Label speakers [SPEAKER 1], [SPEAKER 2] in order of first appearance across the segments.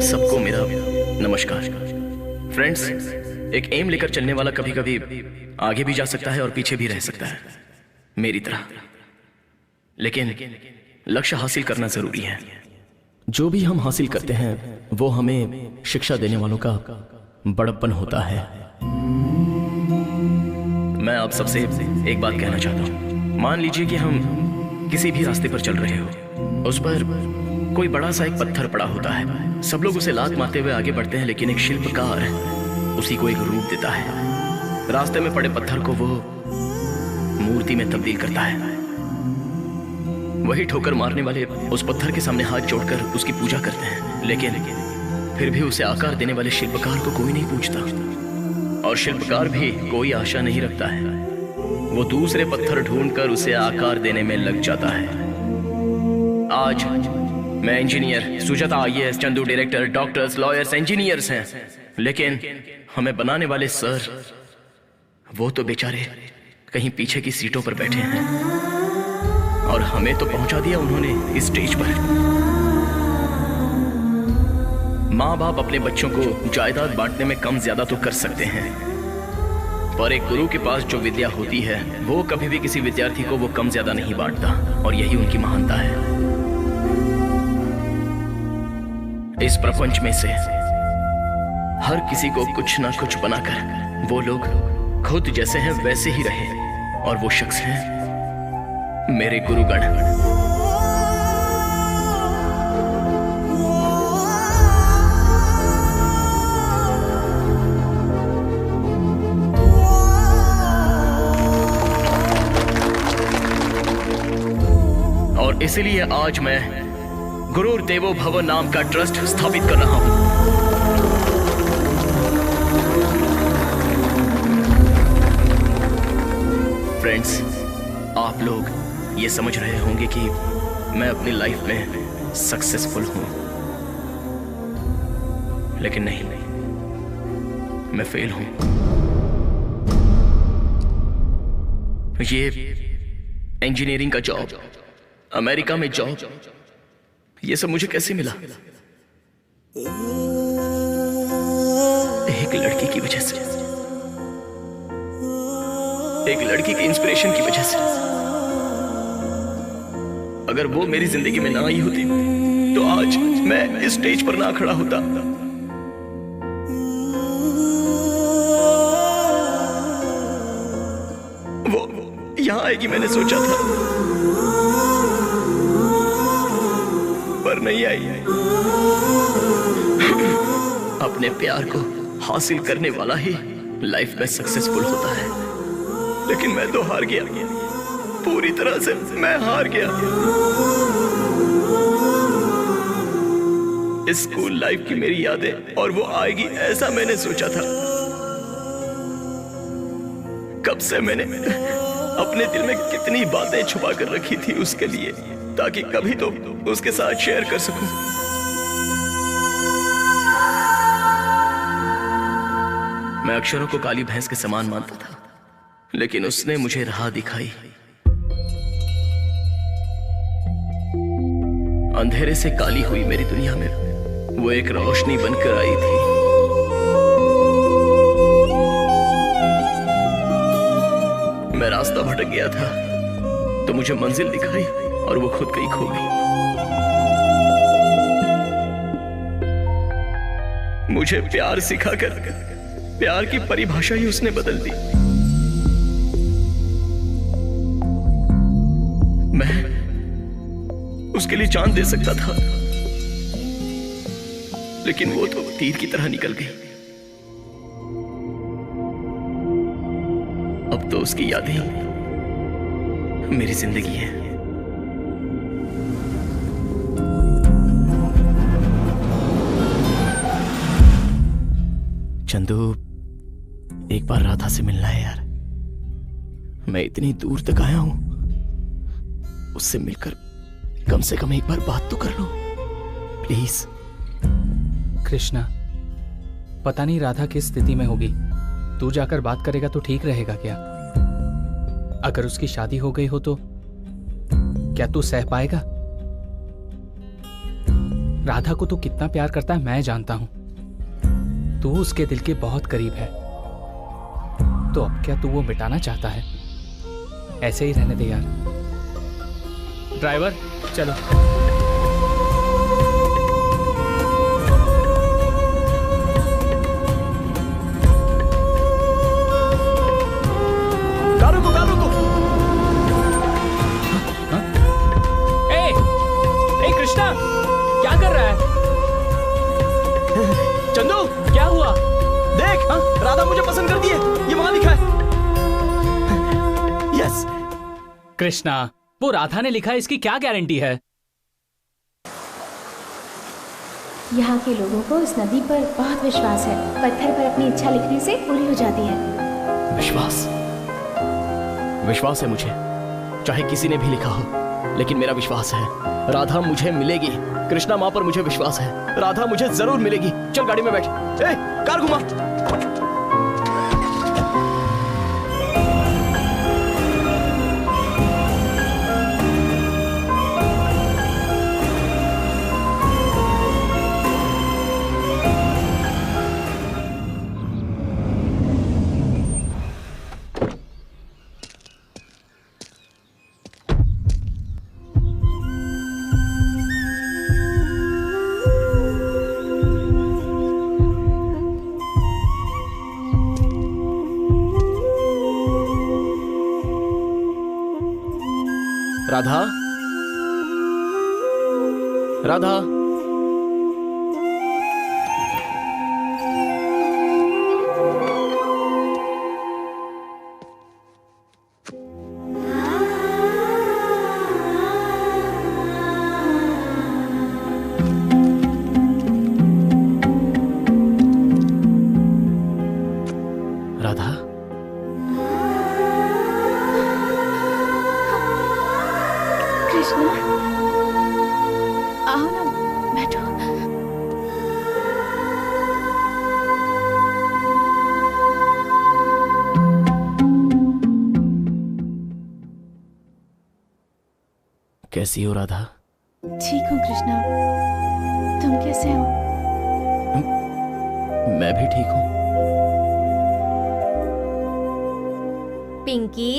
[SPEAKER 1] सबको मेरा नमस्कार। फ्रेंड्स, एक एम लेकर चलने वाला कभी कभी आगे भी जा सकता है और पीछे भी रह सकता है, मेरी तरह। लेकिन लक्ष्य हासिल करना जरूरी है। जो भी हम हासिल करते हैं वो हमें शिक्षा देने वालों का बड़प्पन होता है। मैं आप सबसे एक बात कहना चाहता हूं। मान लीजिए कि हम किसी भी रास्ते पर चल रहे हो, उस पर कोई बड़ा सा एक पत्थर पड़ा होता है। सब लोग उसे लात मारते हुए आगे बढ़ते हैं, लेकिन एक शिल्पकार उसी को एक रूप देता है। रास्ते में पड़े पत्थर को वो मूर्ति में तब्दील करता है। वही ठोकर मारने वाले उस पत्थर के सामने हाथ जोड़कर उसकी पूजा करते हैं, लेकिन फिर भी उसे आकार देने वाले शिल्पकार को कोई नहीं पूछता, और शिल्पकार भी कोई आशा नहीं रखता है। वो दूसरे पत्थर ढूंढकर उसे आकार देने में लग जाता है। आज मैं engineer, Sujata IAS, Chandu director, doctors, lawyers, engineers हैं, लेकिन हमें बनाने वाले सर, वो तो बेचारे कहीं पीछे की सीटों पर बैठे हैं, और हमें तो पहुंचा दिया उन्होंने इस स्टेज पर। माँ बाप अपने बच्चों को जायदाद बांटने में कम ज्यादा तो कर सकते हैं, पर एक गुरु के पास जो विद्या होती है वो कभी भी किसी विद्यार्थी को वो कम ज्यादा नहीं बांटता, और यही उनकी महानता है। इस प्रपंच में से हर किसी को कुछ ना कुछ बनाकर वो लोग खुद जैसे हैं वैसे ही रहे, और वो शख्स हैं मेरे गुरुगण। और इसीलिए आज मैं गुरुर देवो भव नाम का ट्रस्ट स्थापित कर रहा हूं। फ्रेंड्स, आप लोग ये समझ रहे होंगे कि मैं अपनी लाइफ में सक्सेसफुल हूं, लेकिन नहीं, मैं फेल हूं। ये इंजीनियरिंग का जॉब, अमेरिका में जॉब, ये सब मुझे कैसे मिला? एक लड़की की वजह से, एक लड़की की इंस्पिरेशन की वजह से। अगर वो मेरी जिंदगी में ना आई होती तो आज मैं इस स्टेज पर ना खड़ा होता। वो यहां आएगी मैंने सोचा था, पर नहीं आई। अपने प्यार को हासिल करने वाला ही लाइफ में सक्सेसफुल होता है, लेकिन मैं तो हार गया, पूरी तरह से मैं हार गया। इस स्कूल लाइफ की मेरी यादें, और वो आएगी ऐसा मैंने सोचा था। कब से मैंने अपने दिल में कितनी बातें छुपा कर रखी थी उसके लिए, ताकि कभी तो उसके साथ शेयर कर सकूं। मैं अक्षरों को काली भैंस के समान मानता था, लेकिन उसने मुझे राह दिखाई। अंधेरे से काली हुई मेरी दुनिया में वो एक रोशनी बनकर आई थी। मैं रास्ता भटक गया था तो मुझे मंजिल दिखाई, और वो खुद कहीं खो गई। मुझे प्यार सिखाकर प्यार की परिभाषा ही उसने बदल दी। मैं उसके लिए जान दे सकता था, लेकिन वो तो तीर की तरह निकल गई। अब तो उसकी यादें मेरी जिंदगी है। चंदू, एक बार राधा से मिलना है यार। मैं इतनी दूर तक आया हूं, उससे मिलकर कम से कम एक बार बात तो कर लो प्लीज।
[SPEAKER 2] कृष्णा, पता नहीं राधा किस स्थिति में होगी, तू जाकर बात करेगा तो ठीक रहेगा क्या? अगर उसकी शादी हो गई हो तो क्या तू सह पाएगा? राधा को तू कितना प्यार करता है मैं जानता हूं। तू उसके दिल के बहुत करीब है, तो अब क्या तू वो मिटाना चाहता है? ऐसे ही रहने दे यार। ड्राइवर चलो। कृष्णा क्या कर रहा है?
[SPEAKER 1] चंदू
[SPEAKER 2] क्या हुआ?
[SPEAKER 1] देख, राधा मुझे पसंद कर दी है, ये वहां लिखा है। यस।
[SPEAKER 2] कृष्णा, वो राधा ने लिखा है, इसकी क्या गारंटी है?
[SPEAKER 3] यहाँ के लोगों को इस नदी पर बहुत विश्वास है। पत्थर पर अपनी इच्छा लिखने से पूरी हो जाती है।
[SPEAKER 1] विश्वास? विश्वास है मुझे, चाहे किसी ने भी लिखा हो, लेकिन मेरा विश्वास है राधा मुझे मिलेगी। कृष्णा माँ पर मुझे विश्वास है, राधा मुझे जरूर मिलेगी। चल गाड़ी में बैठ। ए, कार घुमा। राधा, राधा, राधा,
[SPEAKER 3] कृष्णा, आओ ना, बैठो।
[SPEAKER 1] कैसी हो राधा?
[SPEAKER 3] ठीक हूँ कृष्णा, तुम कैसे हो?
[SPEAKER 1] मैं भी ठीक हूँ।
[SPEAKER 4] पिंकी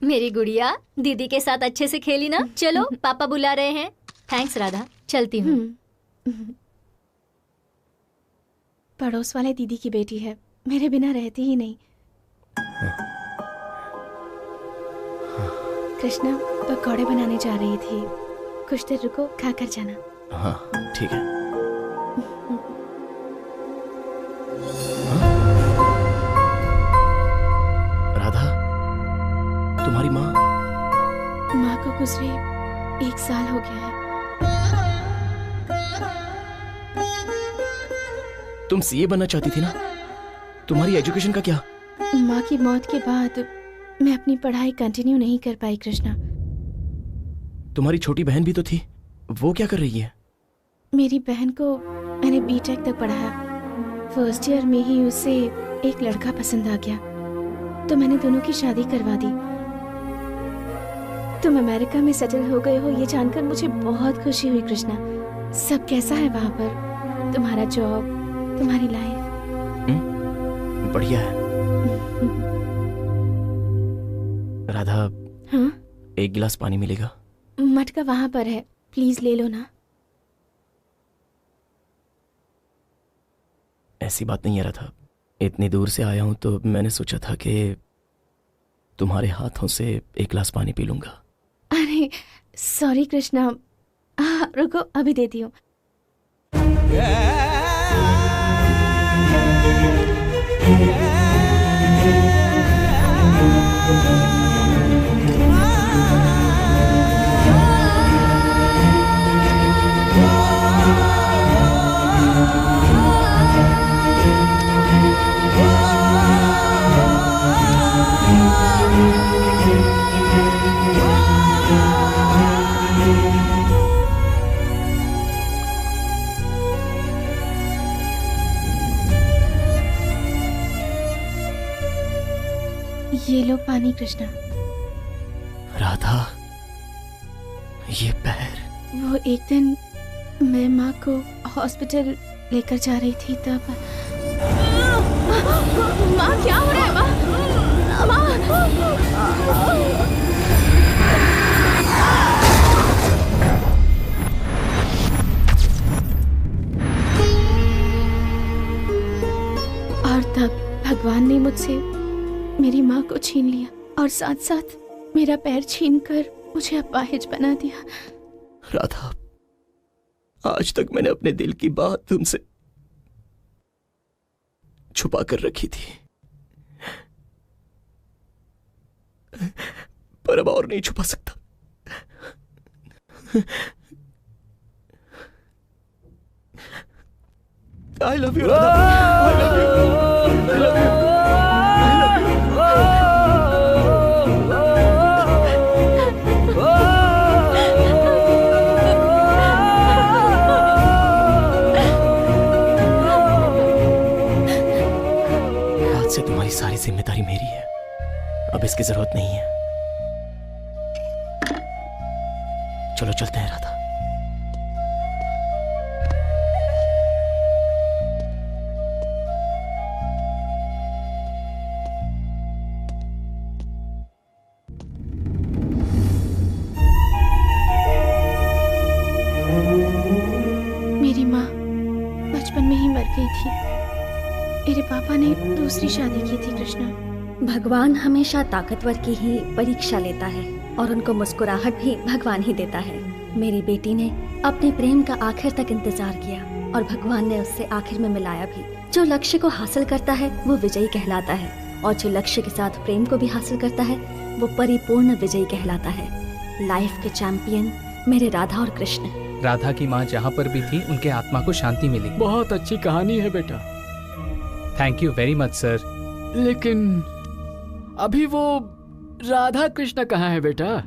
[SPEAKER 4] मेरी गुड़िया, दीदी के साथ अच्छे से खेली ना? चलो पापा बुला रहे हैं। थैंक्स राधा, चलती हूँ।
[SPEAKER 3] पड़ोस वाले दीदी की बेटी है, मेरे बिना रहती ही नहीं। कृष्णा पकौड़े बनाने जा रही थी, कुछ देर रुको, खा कर जाना।
[SPEAKER 1] हाँ ठीक है। राधा, तुम्हारी माँ?
[SPEAKER 3] माँ को गुजरे 1 साल हो गया है।
[SPEAKER 1] तुम सीए बनना चाहती थी ना? तुम्हारी एजुकेशन का क्या?
[SPEAKER 3] माँ की मौत के बाद मैं अपनी पढ़ाई कंटिन्यू नहीं कर पाई कृष्णा।
[SPEAKER 1] तुम्हारी छोटी बहन भी तो थी, वो क्या कर रही है?
[SPEAKER 3] मेरी बहन को मैंने बीटेक तक पढ़ाया। फर्स्ट ईयर में ही उसे एक लड़का पसंद आ गया, तो मैंने दोनों की शादी करवा दी। तुम अमेरिका में सेटल हो गए हो ये जानकर मुझे बहुत खुशी हुई कृष्णा। सब कैसा है वहाँ पर? तुम्हारा जॉब, तुम्हारी लाइफ?
[SPEAKER 1] बढ़िया है। राधा,
[SPEAKER 3] हाँ?
[SPEAKER 1] एक गिलास पानी मिलेगा?
[SPEAKER 3] मटका वहाँ पर है, प्लीज ले लो ना।
[SPEAKER 1] ऐसी बात नहीं है राधा, इतनी दूर से आया हूं तो मैंने सोचा था कि तुम्हारे हाथों से एक गिलास पानी पी लूंगा।
[SPEAKER 3] अरे सॉरी कृष्णा, रुको अभी देती हूँ। ये लो पानी कृष्णा।
[SPEAKER 1] राधा, ये पैर।
[SPEAKER 3] वो एक दिन मैं माँ को हॉस्पिटल लेकर जा रही थी तब। माँ क्या हो रहा है? माँ, और तब भगवान ने मुझसे मेरी माँ को छीन लिया और साथ साथ मेरा पैर छीनकर मुझे अपाहिज बना दिया।
[SPEAKER 1] राधा, आज तक मैंने अपने दिल की बात तुमसे छुपा कर रखी थी, पर अब और नहीं छुपा सकता। I love you, Radha. I love you. I love you. आज से तुम्हारी सारी जिम्मेदारी मेरी है, अब इसकी जरूरत नहीं है। चलो चलते हैं राधा।
[SPEAKER 3] मेरी माँ बचपन में ही मर गई थी। मेरे पापा ने दूसरी शादी की थी कृष्णा।
[SPEAKER 4] भगवान हमेशा ताकतवर की ही परीक्षा लेता है और उनको मुस्कुराहट भी भगवान ही देता है। मेरी बेटी ने अपने प्रेम का आखिर तक इंतजार किया और भगवान ने उससे आखिर में मिलाया भी। जो लक्ष्य को हासिल करता है वो विजयी कहलाता है और जो लक्ष्य के साथ प्रेम को भी हासिल करता है वो परिपूर्ण विजयी कहलाता है। लाइफ के चैंपियन मेरे राधा और कृष्ण।
[SPEAKER 2] राधा की माँ जहाँ पर भी थी उनके आत्मा को शांति मिली।
[SPEAKER 5] बहुत अच्छी कहानी है बेटा,
[SPEAKER 2] thank you very much sir.
[SPEAKER 5] लेकिन अभी वो राधा कृष्ण कहाँ है बेटा?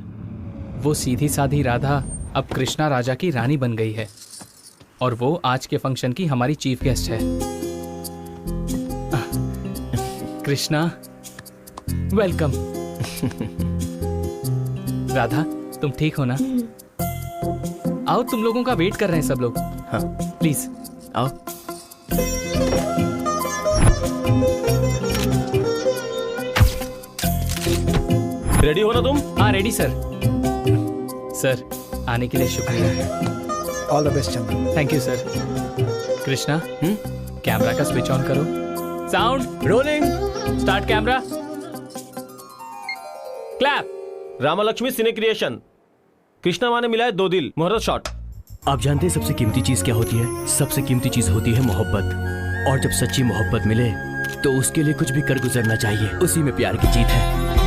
[SPEAKER 2] वो सीधी साधी राधा अब कृष्णा राजा की रानी बन गई है और वो आज के फंक्शन की हमारी चीफ गेस्ट है। कृष्णा, वेलकम। राधा, तुम ठीक हो ना? आओ, तुम लोगों का वेट कर रहे हैं सब लोग।
[SPEAKER 1] हाँ,
[SPEAKER 2] प्लीज
[SPEAKER 1] आओ। रेडी हो ना तुम?
[SPEAKER 2] हाँ, रेडी सर। सर, आने के लिए शुक्रिया।
[SPEAKER 6] All the best Chandra.
[SPEAKER 2] Thank you sir. Krishna, camera का स्विच ऑन करो। Sound
[SPEAKER 1] rolling.
[SPEAKER 2] Start camera. Clap.
[SPEAKER 7] Ramalakshmi cine creation. Krishna माँ ने मिला है 2 दिल। मुहूर्त शॉट।
[SPEAKER 1] आप जानते हैं सबसे कीमती चीज क्या होती है? सबसे कीमती चीज होती है मोहब्बत। और जब सच्ची मोहब्बत मिले तो उसके लिए कुछ भी कर गुजरना चाहिए। उसी में प्यार की जीत है।